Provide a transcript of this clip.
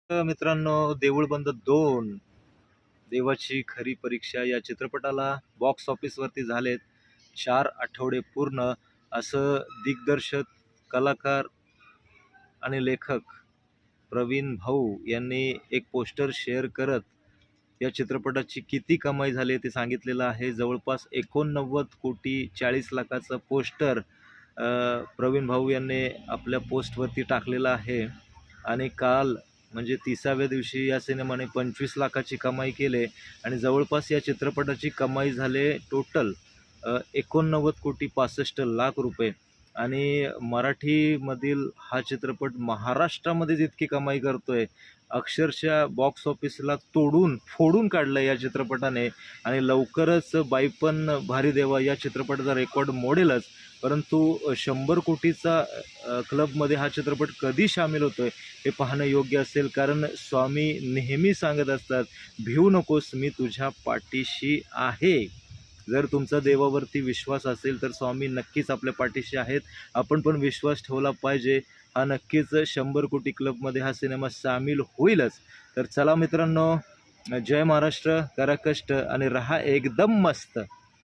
मित्रांनो, देऊळ बंद 2 देवाची खरी परीक्षा या चित्रपटाला बॉक्स ऑफिसवरती झालेत 4 आठवडे पूर्ण. असं दिग्दर्शक, कलाकार आणि लेखक प्रवीण भाऊ यांनी एक पोस्टर शेअर करत या चित्रपटाची किती कमाई झाली ते सांगितलेलं आहे. जवळपास 89,40,40,00,000चं पोस्टर प्रवीण भाऊ यांनी आपल्या पोस्टवरती टाकलेलं आहे. आणि काल म्हणजे 30व्या दिवशी या सिनेमाने 25,00,000ची कमाई केले आणि जवळपास या चित्रपटाची कमाई झाले टोटल 89,65,00,000 रुपये. आणि मराठीमधील हा चित्रपट महाराष्ट्रामध्येच इतकी कमाई करतोय, अक्षरशः बॉक्स ऑफिसला तोडून फोडून काढलं या चित्रपटाने. आणि लवकरच बाईपण भारी देवा या चित्रपटाचा रेकॉर्ड मोडेलच. परंतु 100 कोटीचा क्लबमध्ये हा चित्रपट कधी सामील होतोय हे पाहणं योग्य असेल. कारण स्वामी नेहमी सांगत असतात, भिवू नकोस, मी तुझ्या पाठीशी आहे. जर तुमचा देवावरती विश्वास असेल तर स्वामी नक्कीच आपल्या पाठीशी आहेत. आपण पण विश्वास ठेवला पाहिजे. हा नक्कीच 100 कोटी क्लबमध्ये हा सिनेमा सामील होईलच. तर चला मित्रांनो, जय महाराष्ट्र, करा कष्ट आणि रहा एकदम मस्त.